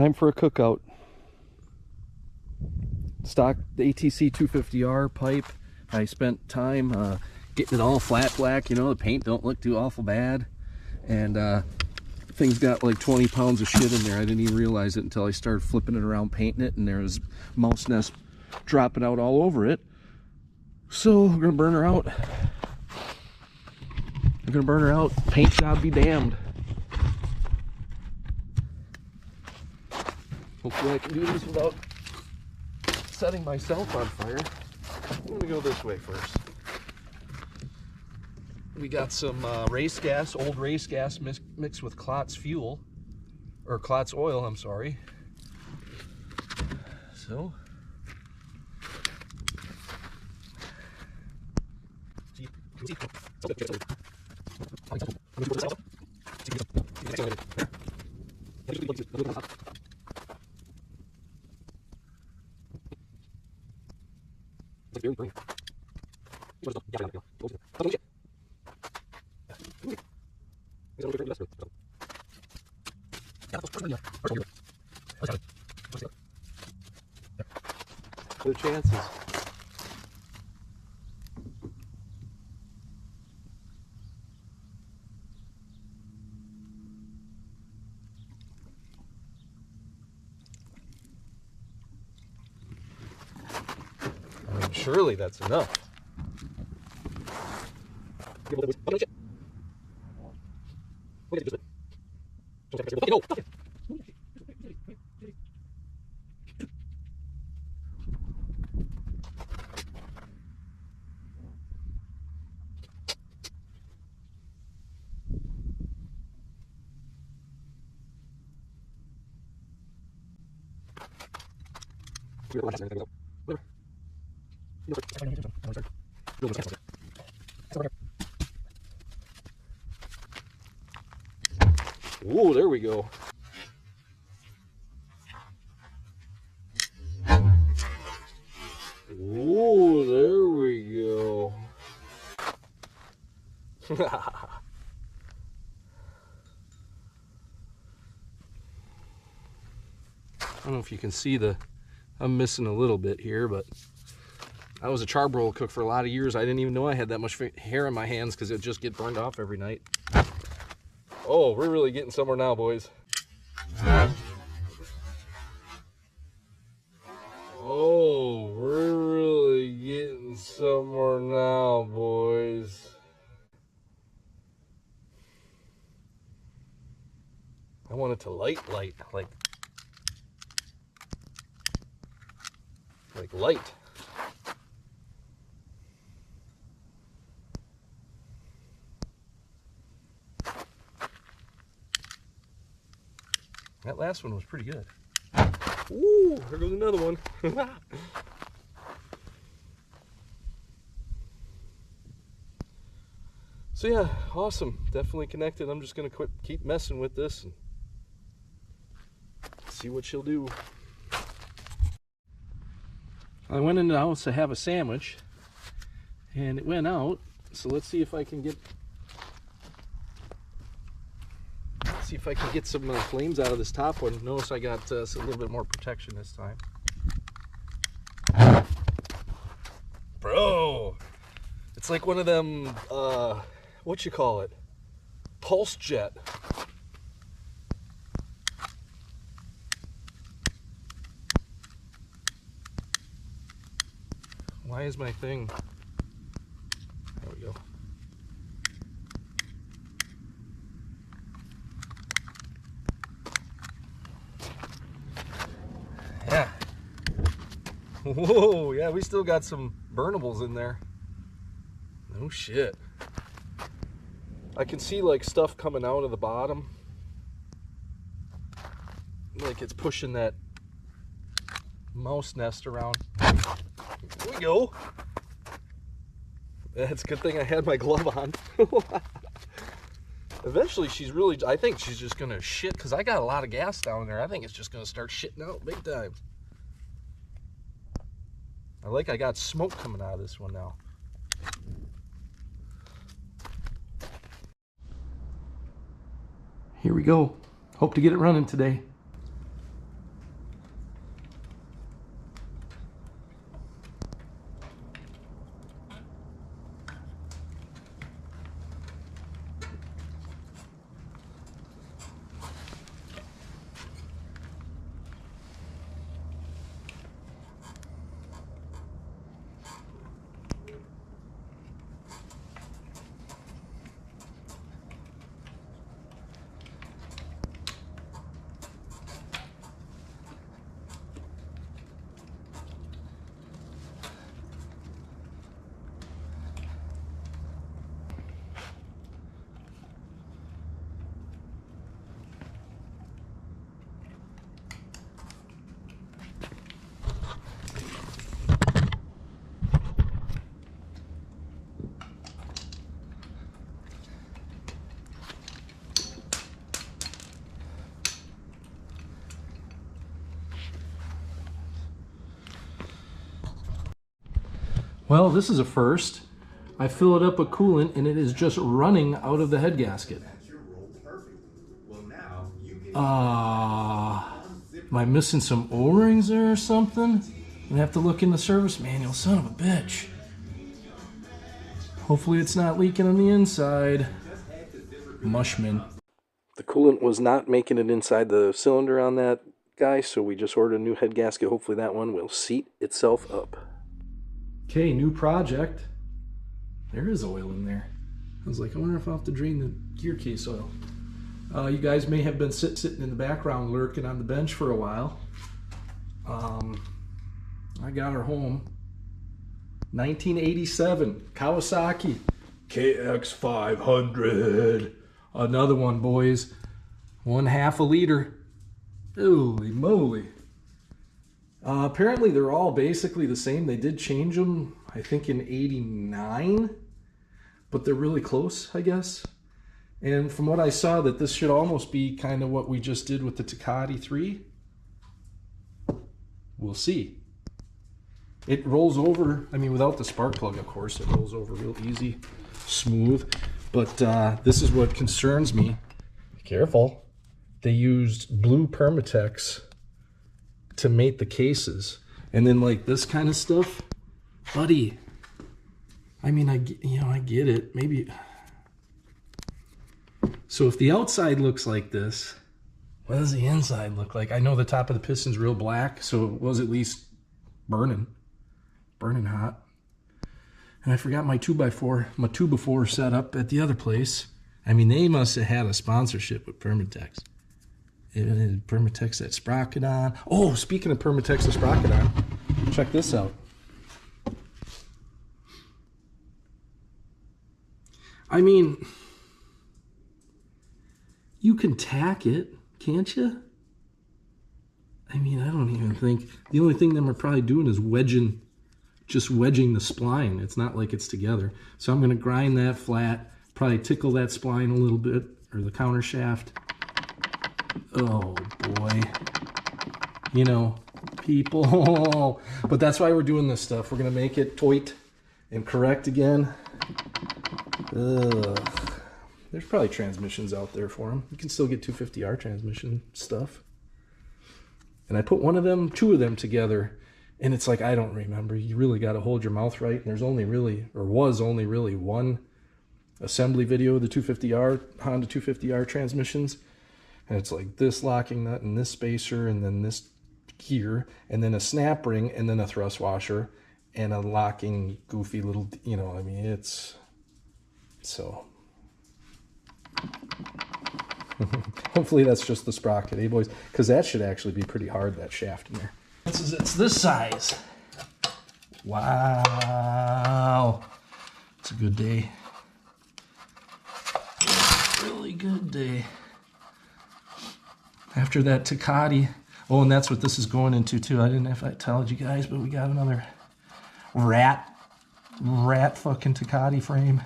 Time for a cookout. Stock ATC250R pipe. I spent time getting it all flat black. You know, the paint don't look too awful bad. And thing's got like 20 pounds of shit in there. I didn't even realize it until I started flipping it around, painting it, and there was mouse nest dropping out all over it. So we're gonna burn her out. I'm gonna burn her out. Paint job be damned. Hopefully I can do this without setting myself on fire. I'm gonna go this way first. We got some race gas, old race gas mixed with Klotz fuel, or Klotz oil, I'm sorry. So, the chances. I mean, surely that's enough. Ooh, there we go. Ooh, there we go. I don't know if you can see I'm missing a little bit here, but I was a charbroil cook for a lot of years. I didn't even know I had that much hair in my hands because it just get burned off every night. Oh, we're really getting somewhere now, boys. Oh, we're really getting somewhere now, boys. I want it to light, like light. That last one was pretty good. Ooh, there goes another one. So yeah, awesome. Definitely connected. I'm just gonna keep messing with this and see what she'll do. I went in the house to have a sandwich and it went out. So let's see if I can get some flames out of this top one. Notice I got a little bit more protection this time. Bro, it's like one of them, what you call it? Pulse jet. Why is my thing? There we go. Yeah. Whoa, yeah, we still got some burnables in there. No shit. I can see like stuff coming out of the bottom. Like it's pushing that mouse nest around. Here we go. It's a good thing I had my glove on. Eventually I think she's just gonna shit, because I got a lot of gas down there. I think it's just gonna start shitting out big time. I got smoke coming out of this one now. Here we go. Hope to get it running today. Well, this is a first. I fill it up with coolant and it is just running out of the head gasket. Am I missing some O-rings there or something? I'm gonna have to look in the service manual, son of a bitch. Hopefully it's not leaking on the inside. Mushman. The coolant was not making it inside the cylinder on that guy, so we just ordered a new head gasket. Hopefully that one will seat itself up. Okay, new project. There is oil in there. I was like, I wonder if I'll have to drain the gear case oil. You guys may have been sitting in the background lurking on the bench for a while. I got her home. 1987 Kawasaki KX500. Another one, boys. 1/2 a liter. Holy moly. Apparently they're all basically the same. They did change them, I think, in 89, but they're really close, I guess. And from what I saw, that this should almost be kind of what we just did with the Tecate 3. We'll see. It rolls over, I mean, without the spark plug, of course, it rolls over real easy, smooth. But this is what concerns me. Be careful. They used blue Permatex to mate the cases. And then like this kind of stuff, buddy, I mean, I get it. Maybe. So if the outside looks like this, what does the inside look like? I know the top of the piston's real black, so it was at least burning hot. And I forgot my 2x4, my 2x4 set up at the other place. I mean, they must have had a sponsorship with Permatex. Permatex that sprocket on. Oh, speaking of Permatex that sprocket on, check this out. I mean, you can tack it, can't you? I mean, I don't even think, the only thing them are probably doing is just wedging the spline. It's not like it's together. So I'm going to grind that flat, probably tickle that spline a little bit, or the counter shaft. Oh boy. You know, people. But that's why we're doing this stuff. We're going to make it tight and correct again. Ugh. There's probably transmissions out there for them. You can still get 250R transmission stuff. And I put two of them together, and it's like, I don't remember. You really got to hold your mouth right. And there's only really, or was only really, one assembly video of the 250R, Honda 250R transmissions. And it's like this locking nut and this spacer and then this gear and then a snap ring and then a thrust washer and a locking goofy little, you know, I mean, it's so. Hopefully that's just the sprocket, eh, boys? Because that should actually be pretty hard, that shaft in there. It's this size. Wow. It's a good day. It's a really good day. After that Tecate. Oh, and that's what this is going into too. I didn't know if I told you guys, but we got another rat fucking Tecate frame.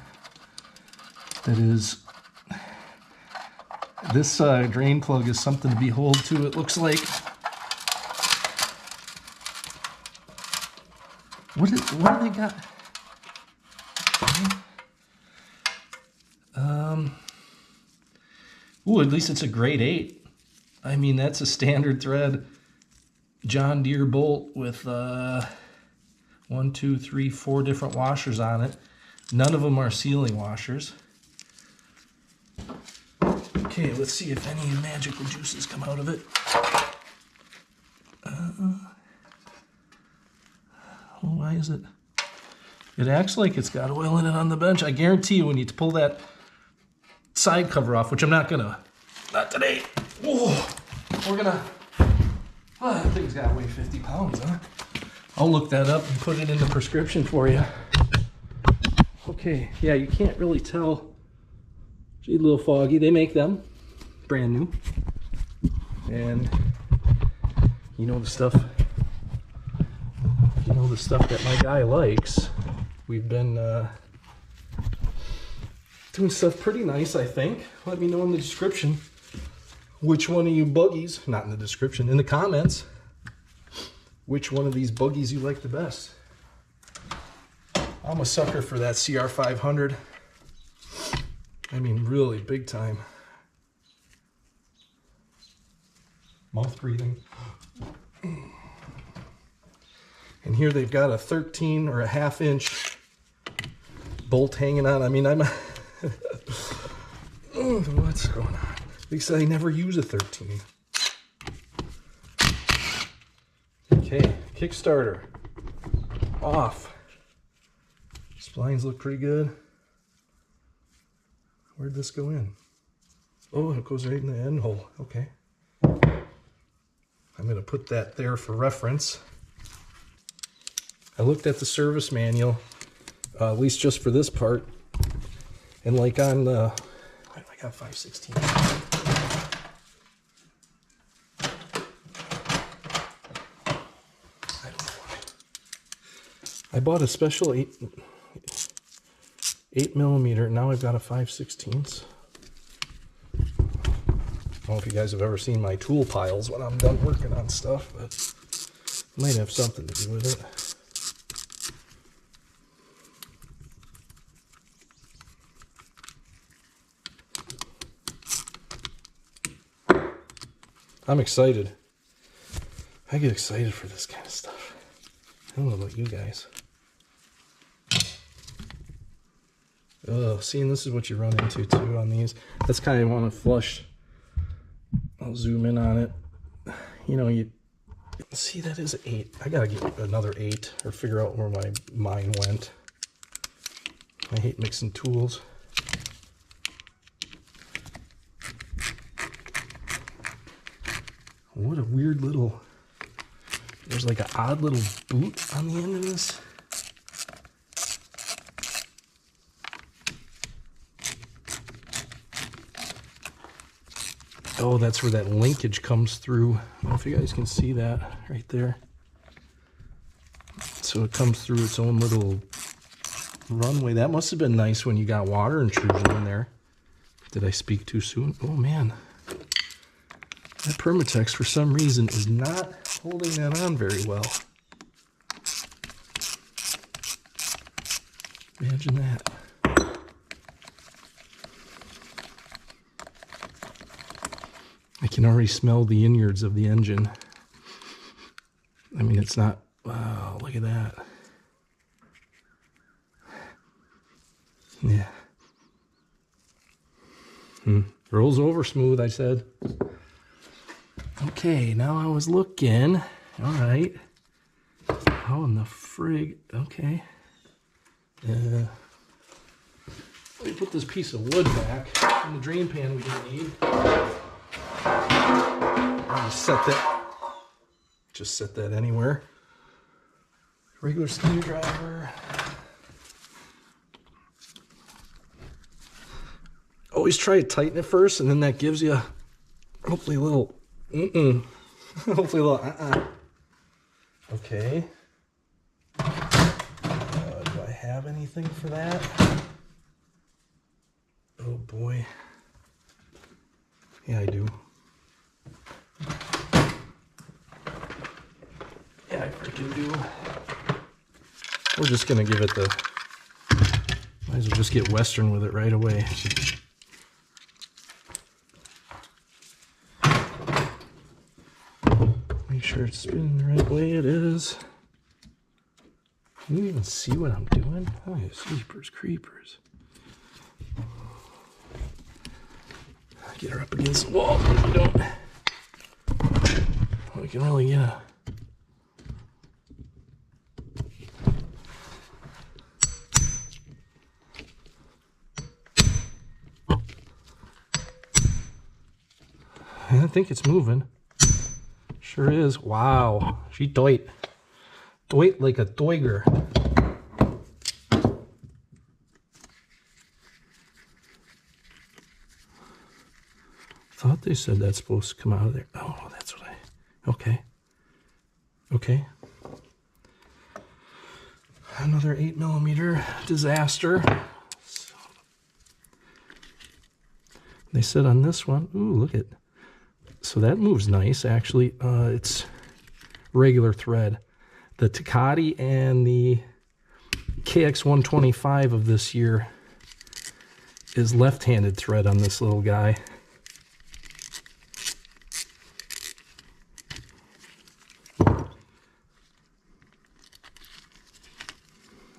That is, this drain plug is something to behold to, it looks like. What do they got? Ooh, at least it's a grade 8. I mean, that's a standard thread John Deere bolt with 1, 2, 3, 4 different washers on it. None of them are sealing washers. Okay, let's see if any magical juices come out of it. Why is it? It acts like it's got oil in it on the bench. I guarantee you when you pull that side cover off, which I'm not gonna, not today. Oh, we're gonna, oh, that thing's gotta weigh 50 pounds, huh? I'll look that up and put it in the prescription for you. Okay, yeah, you can't really tell. Gee, a little foggy. They make them brand new. And you know the stuff, that my guy likes. We've been doing stuff pretty nice, I think. Let me know in the description which one of you buggies, not in the description, in the comments, which one of these buggies you like the best. I'm a sucker for that CR500. I mean, really big time. Mouth breathing. And here they've got a 13 or a ½ inch bolt hanging on. I mean, I'm oh, what's going on? Because I never use a 13. Okay, Kickstarter off. Splines look pretty good. Where'd this go in? Oh, it goes right in the end hole. Okay. I'm going to put that there for reference. I looked at the service manual, at least just for this part, and like on the, I got 5/16. I don't know why. I bought a special 8mm. Now I've got a 5/16. I don't know if you guys have ever seen my tool piles when I'm done working on stuff, but it might have something to do with it. I'm excited. I get excited for this kind of stuff. I don't know about you guys. Seeing this is what you run into too on these. That's kind of want to flush. I'll zoom in on it. You know, you see that is 8. I gotta get another 8 or figure out where mine went. I hate mixing tools. What a weird little, there's like an odd little boot on the end of this. Oh, that's where that linkage comes through. I don't know if you guys can see that right there. So it comes through its own little runway. That must have been nice when you got water intrusion in there. Did I speak too soon? Oh man. That Permatex, for some reason, is not holding that on very well. Imagine that. I can already smell the innards of the engine. I mean, it's not... Wow, look at that. Yeah. Rolls over smooth, I said. Okay, now I was looking. All right. How in the frig? Okay. Let me put this piece of wood back in the drain pan we didn't need. I'll just set that anywhere. Regular screwdriver. Always try to tighten it first, and then that gives you hopefully a little hopefully a little Okay. Do I have anything for that? Oh boy. Yeah, I do. Yeah, I freaking do. We're just gonna give it the... Might as well just get Western with it right away. Make sure it's spinning the right way. It is. Can you even see what I'm doing? Oh, yeah, sleepers, creepers. Get her up against the wall. We don't. We can really get a... I think it's moving. Sure is. Wow. She doit like a doiger. Thought they said that's supposed to come out of there. Oh, that's what I... Okay. Okay. Another 8mm disaster. So, they said on this one... Ooh, look at... So that moves nice, actually. It's regular thread. The Tecate and the KX125 of this year is left-handed thread on this little guy.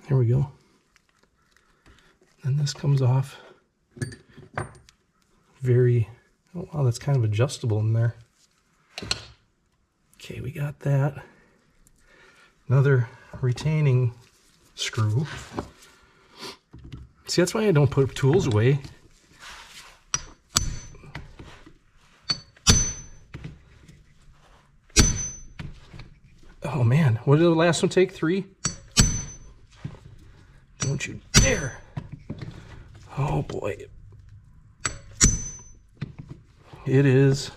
There we go. And this comes off very, oh wow, that's kind of adjustable in there. Okay, we got that. Another retaining screw. See, that's why I don't put tools away. Oh man, what did the last one take? 3? Don't you dare. Oh boy. It is.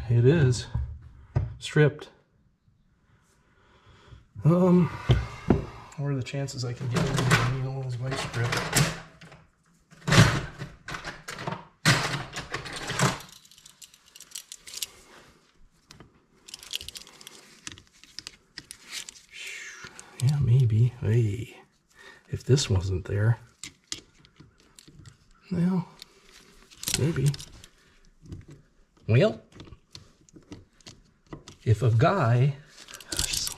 It is stripped. What are the chances I can get it in one of those white strips? Yeah, maybe. Hey, if this wasn't there, well, maybe. Well, if a guy, gosh, son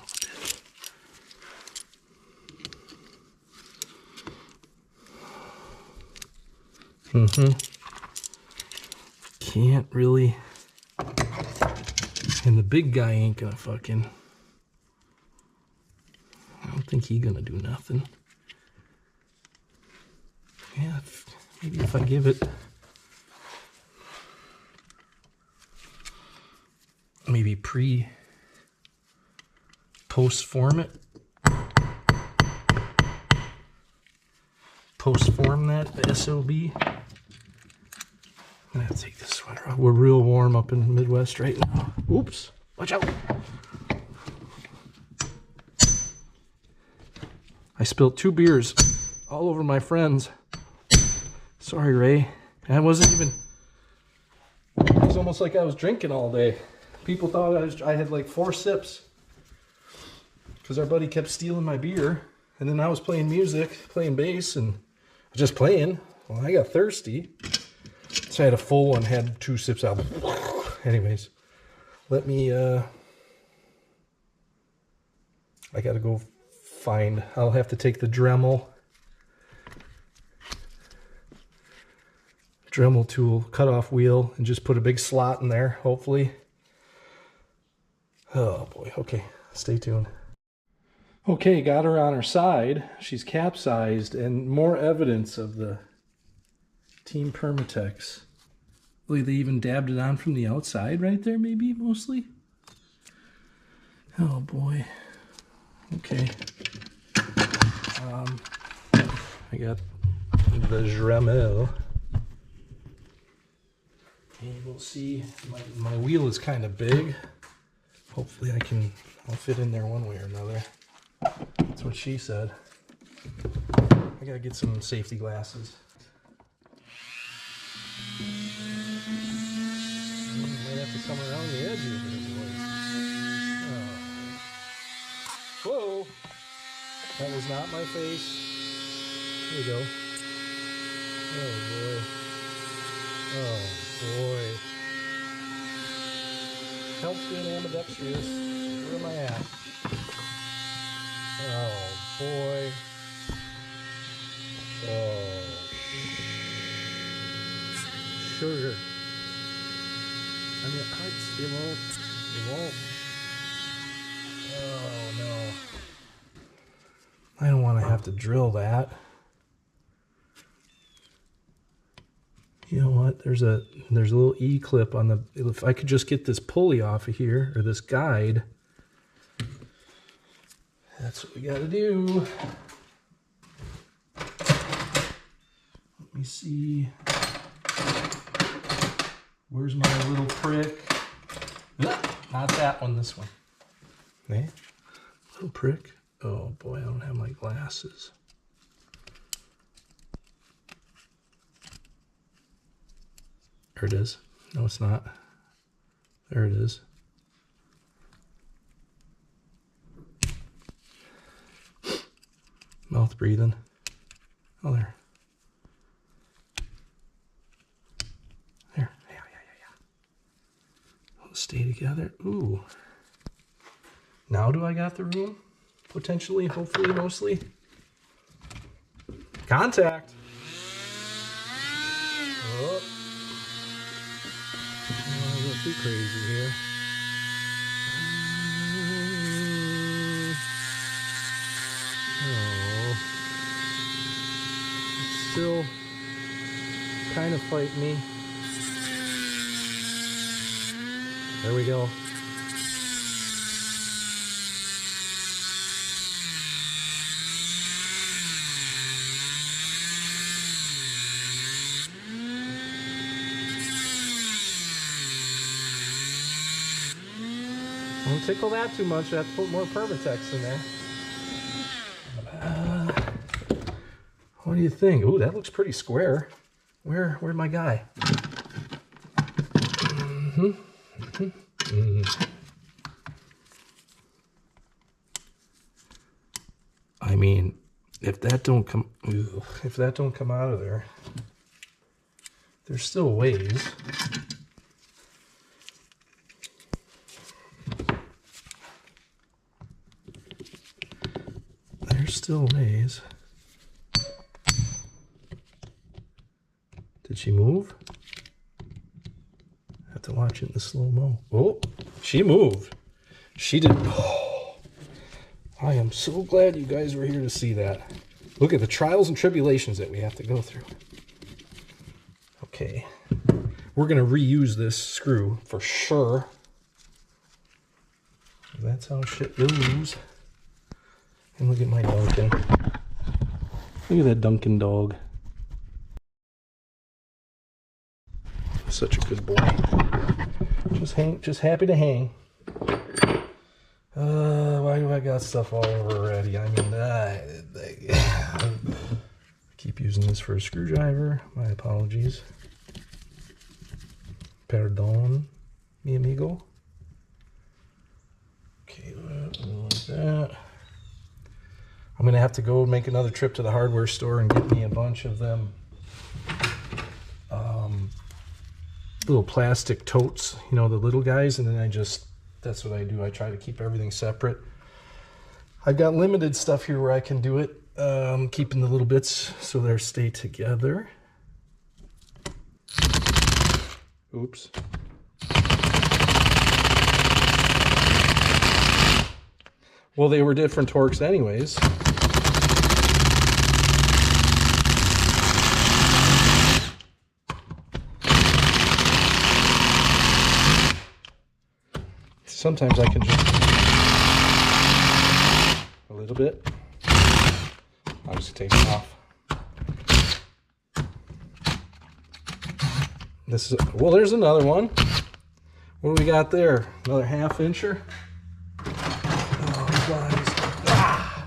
of a bitch. Can't really, and the big guy ain't gonna fucking, I don't think he gonna do nothing. Yeah, maybe if I give it, maybe post-form it. Post-form that SOB. I'm gonna have to take this sweater off. We're real warm up in the Midwest right now. Oops, watch out. I spilled 2 beers all over my friends. Sorry, Ray. I wasn't even, it was almost like I was drinking all day. People thought I had like 4 sips because our buddy kept stealing my beer, and then I was playing music, playing bass, and just playing. Well, I got thirsty, so I had a full one, had 2 sips out. Anyways, let me, I gotta go find, I'll have to take the Dremel tool, cut off wheel, and just put a big slot in there, hopefully. Oh boy, okay, stay tuned. Okay, got her on her side. She's capsized, and more evidence of the Team Permatex. Look, they even dabbed it on from the outside right there, maybe, mostly. Oh boy. Okay. I got the Dremel. And we'll see, my wheel is kind of big. Hopefully I'll fit in there one way or another. That's what she said. I gotta get some safety glasses. Might have to come around the edge of this place. Oh. Whoa! That was not my face. There we go. Oh boy. Oh boy. Helps being ambidextrous. Where am I at? Oh boy. Oh. Sugar. I mean, it won't. Oh no. I don't want to have to drill that. You know what? There's a little E-clip on the, if I could just get this pulley off of here, or this guide, that's what we gotta do. Let me see. Where's my little prick? Not that one, this one. Okay. Little prick. Oh boy, I don't have my glasses. There it is. No, it's not. There it is. Mouth breathing. Oh, there. There. Yeah. Let's stay together. Ooh. Now do I got the room? Potentially, hopefully, mostly. Contact. Oh. I don't want to go too crazy here. Oh. It's still kind of fighting me. There we go. Don't tickle that too much. I have to put more Permatex in there. What do you think? Ooh, that looks pretty square. Where'd my guy? I mean, if that don't come out of there, there's still ways. There's still ways. Did she move? I have to watch it in the slow-mo. Oh, she moved. She did. Oh, I am so glad you guys were here to see that. Look at the trials and tribulations that we have to go through. Okay. We're going to reuse this screw for sure. That's how shit goes. And look at my Duncan. Look at that Duncan dog. Such a good boy. Just happy to hang. Why do I got stuff all over already? I mean, I keep using this for a screwdriver. My apologies. Perdón, mi amigo. Okay, like that. I'm gonna have to go make another trip to the hardware store and get me a bunch of them little plastic totes, you know, the little guys, and then that's what I do. I try to keep everything separate. I've got limited stuff here where I can do it, keeping the little bits so they stay together. Oops. Well, they were different torques anyways. Sometimes I can just a little bit. I'll just take it off. This is, well, there's another one. What do we got there? Another 1/2 incher. Oh, flies. Ah!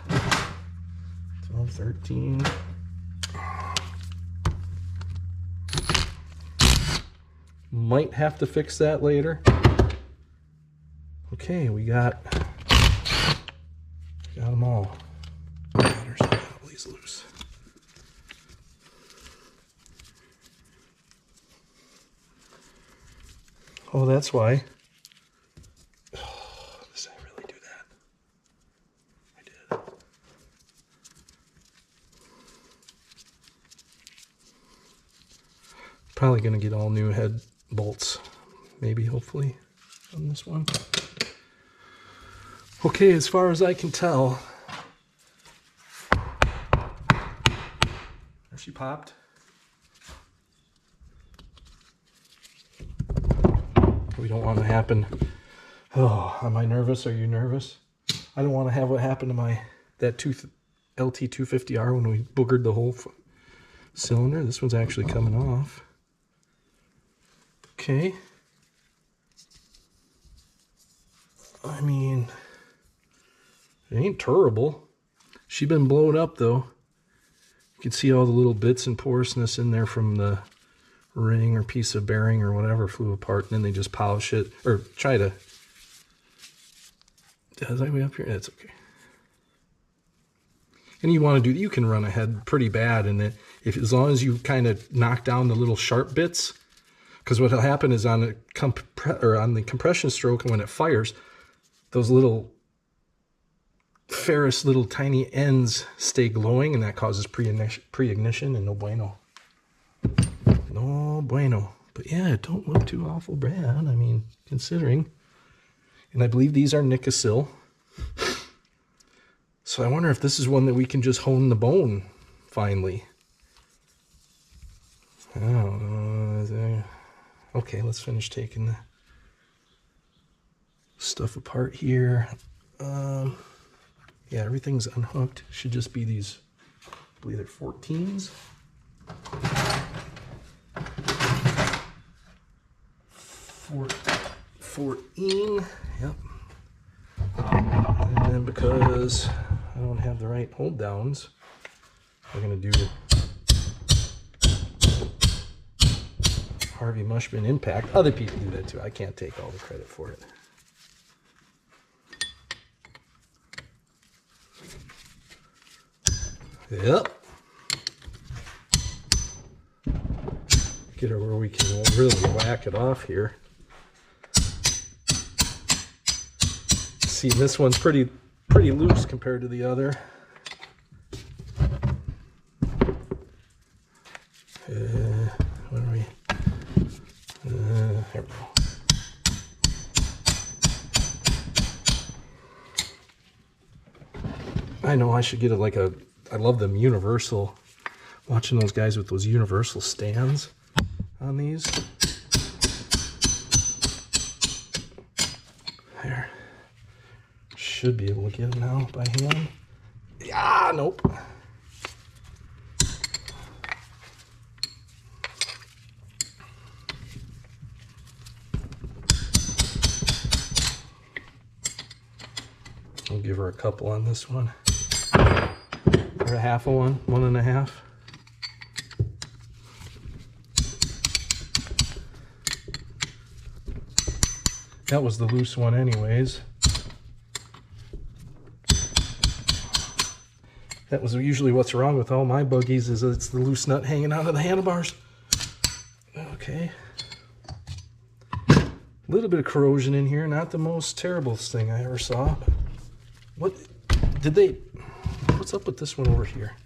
12, 13. Might have to fix that later. Okay, we got them all. There's some these loose. Oh, that's why. Oh, did I really do that? I did. Probably gonna get all new head bolts, maybe, hopefully, on this one. Okay, as far as I can tell, there she popped. We don't want to happen. Oh, am I nervous? Are you nervous? I don't want to have what happened to that LT250R when we boogered the whole cylinder. This one's actually coming off. Okay. I mean, it ain't terrible. She's been blown up though. You can see all the little bits and porousness in there from the ring or piece of bearing or whatever flew apart, and then they just polish it or try to. Is that way up here? That's okay. And you want to do, you can run ahead pretty bad, and then as long as you kind of knock down the little sharp bits, because what will happen is on the compression stroke, when it fires, those little ferrous little tiny ends stay glowing, and that causes pre-ignition, and no bueno. No bueno. But yeah, it don't look too awful bad, I mean, considering. And I believe these are Nicosil. So I wonder if this is one that we can just hone the bone, finally. Oh, okay, let's finish taking the stuff apart here. Yeah, everything's unhooked. Should just be these, I believe they're 14s. 14, yep. And then because I don't have the right hold downs, we're gonna do Harvey Mushman impact. Other people do that too. I can't take all the credit for it. Yep. Get her where we can really whack it off here. See, this one's pretty loose compared to the other. Where are we? There we go. I know I should get it like a. I love them universal. Watching those guys with those universal stands on these. There. Should be able to get them now by hand. Yeah, nope. I'll give her a couple on this one. Or a half of one, 1.5. That was the loose one anyways. That was usually what's wrong with all my buggies, is it's the loose nut hanging out of the handlebars. Okay. A little bit of corrosion in here, not the most terrible thing I ever saw. What did they, what's up with this one over here?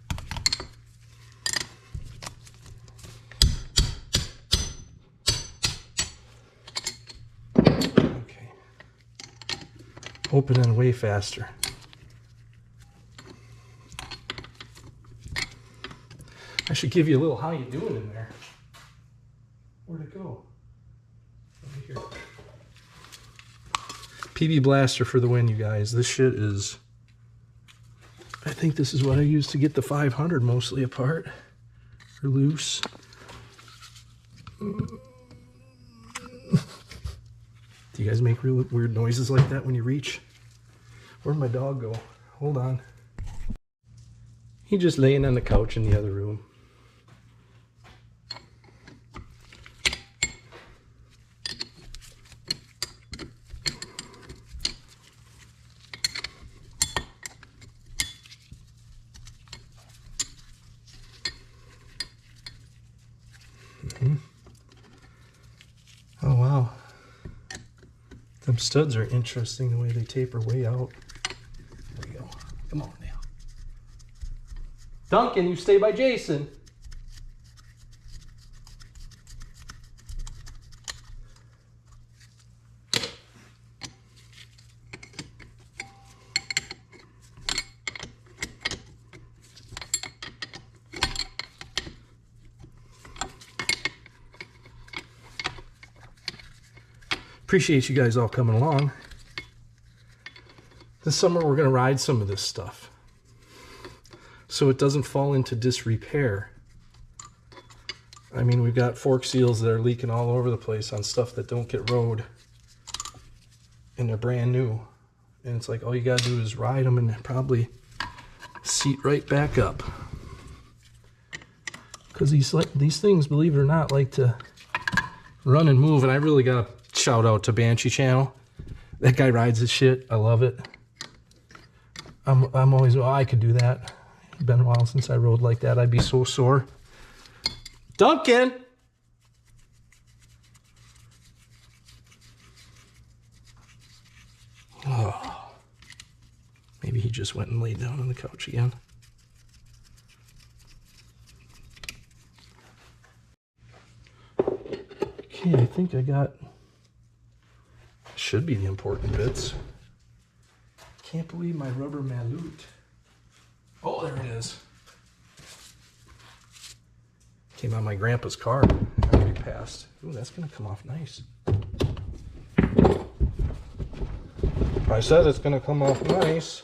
Okay. Opening way faster. I should give you a little how you doing in there. Where'd it go? Over here. PB Blaster for the win, you guys. This shit is, I think this is what I used to get the 500 mostly apart. Or loose. Do you guys make real weird noises like that when you reach? Where'd my dog go? Hold on. He's just laying on the couch in the other room. Oh wow, them studs are interesting the way they taper way out. There we go. Come on now. Duncan, you stay by Jason. Appreciate you guys all coming along. This summer we're going to ride some of this stuff so it doesn't fall into disrepair. I mean, we've got fork seals that are leaking all over the place on stuff that don't get rode, and they're brand new. And it's like all you got to do is ride them and probably seat right back up. Because these things, believe it or not, like to run and move. And I really got to shout out to Banshee Channel. That guy rides his shit. I love it. I'm always, I could do that. It's been a while since I rode like that. I'd be so sore. Duncan! Oh. Maybe he just went and laid down on the couch again. Okay, I think I got, should be the important bits. Can't believe my rubber maloot. Oh, there it is. Came out of my grandpa's car after we passed. Ooh, that's gonna come off nice. I said it's gonna come off nice.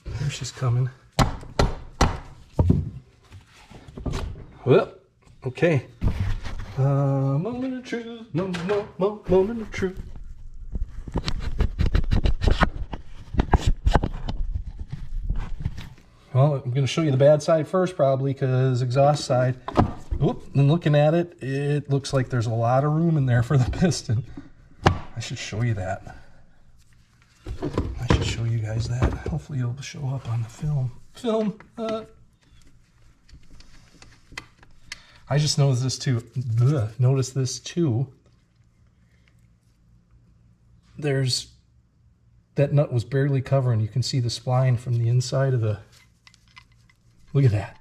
There she's coming. Well, okay. Moment of truth, moment of truth. Well, I'm going to show you the bad side first, probably, because exhaust side. Oop, and looking at it, it looks like there's a lot of room in there for the piston. I should show you that. I should show you guys that. Hopefully it'll show up on the film. I just noticed this too. Notice this too. There's, that nut was barely covering. You can see the spline from the inside of the, look at that.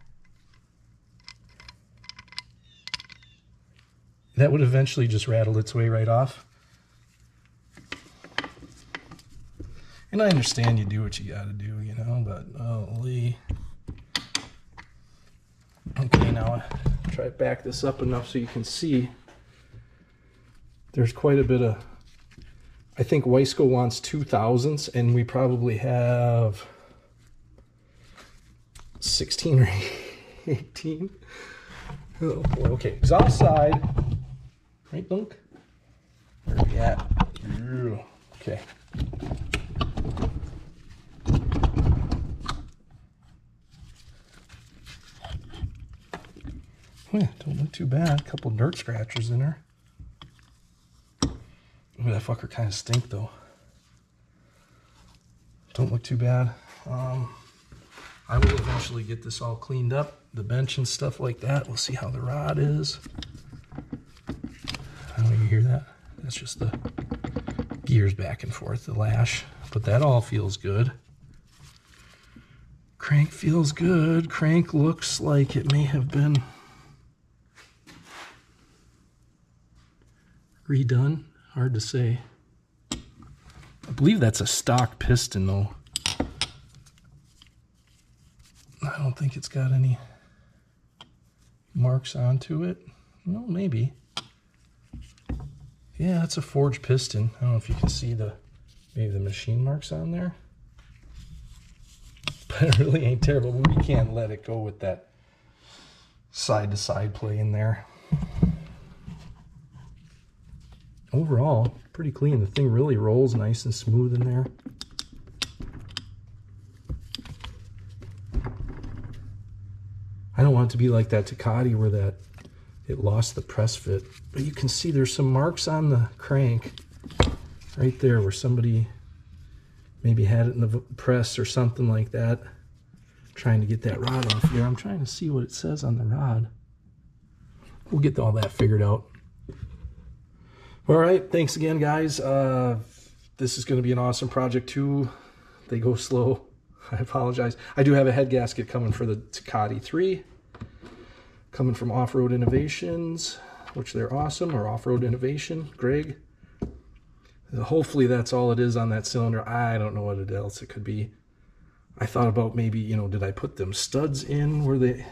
That would eventually just rattle its way right off. And I understand you do what you gotta do, you know, but holy. Okay, now I'll try to back this up enough so you can see. There's quite a bit of, I think Wiseco wants 2,000ths, and we probably have 16 or 18. Oh boy, okay, exhaust side. Right, Dunk? Where are we at? Okay. Yeah, don't look too bad. A couple dirt scratchers in there. Ooh, that fucker kind of stink though. Don't look too bad. I will eventually get this all cleaned up, the bench and stuff like that. We'll see how the rod is. I don't know, you hear that? That's just the gears back and forth, the lash. But that all feels good. Crank feels good. Crank looks like it may have been redone. Hard to say. I believe that's a stock piston though. I don't think it's got any marks onto it. Well, maybe. Yeah, it's a forged piston. I don't know if you can see maybe the machine marks on there. But it really ain't terrible. We can't let it go with that side-to-side play in there. Overall, pretty clean. The thing really rolls nice and smooth in there. I don't want it to be like that Tecate where it lost the press fit. But you can see there's some marks on the crank right there where somebody maybe had it in the press or something like that. Trying to get that rod off here. I'm trying to see what it says on the rod. We'll get all that figured out. All right, thanks again, guys. This is going to be an awesome project too. They go slow. I apologize. I do have a head gasket coming for the Tecate 3. Coming from Off-Road Innovations, which they're awesome, or Off-Road Innovation, Greg. Hopefully that's all it is on that cylinder. I don't know what else it could be. I thought about maybe, you know, did I put them studs in where they...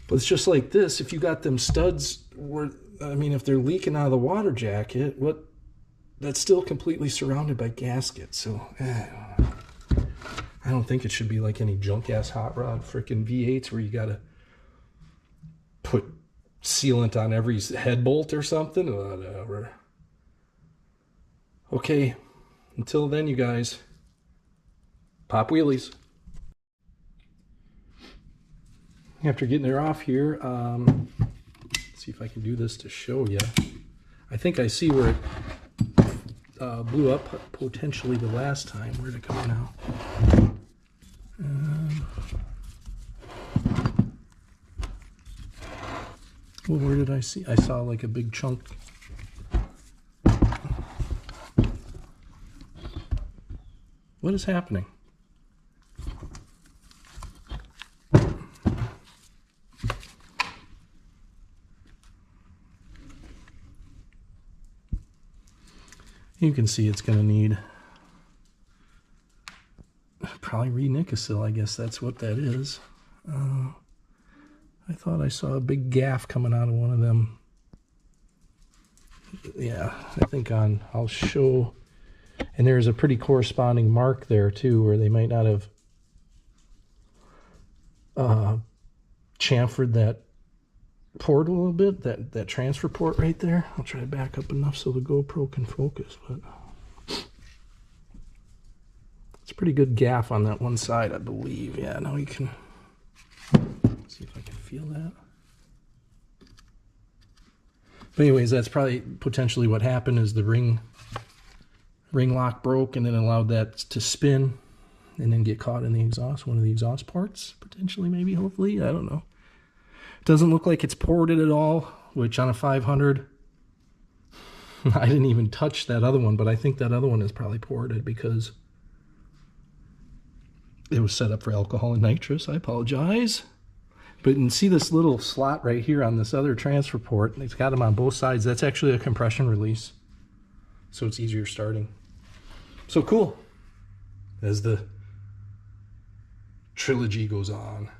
But it's just like this. If you got them studs where... I mean, if they're leaking out of the water jacket, that's still completely surrounded by gaskets. So, I don't think it should be like any junk-ass hot rod freaking V8s where you got to put sealant on every head bolt or something. Whatever. Okay, until then, you guys, pop wheelies. After getting her off here, let's see if I can do this to show you. I think I see where it blew up potentially the last time. Where'd it go now? Well, where did I see? I saw like a big chunk. What is happening? You can see it's going to need probably re-Nicosil. I guess that's what that is. I thought I saw a big gaff coming out of one of them. Yeah, I think I'll show, and there's a pretty corresponding mark there too, where they might not have chamfered that port a little bit, that transfer port right there. I'll try to back up enough so the GoPro can focus, but it's a pretty good gaff on that one side, I believe. Yeah, now you can see if I can feel that. But anyways, that's probably potentially what happened, is the ring lock broke and then allowed that to spin and then get caught in the exhaust, one of the exhaust ports, potentially, maybe, hopefully, I don't know. Doesn't look like it's ported at all, which on a 500, I didn't even touch that other one, but I think that other one is probably ported because it was set up for alcohol and nitrous. I apologize. But you can see this little slot right here on this other transfer port. It's got them on both sides. That's actually a compression release, so it's easier starting. So cool as the trilogy goes on.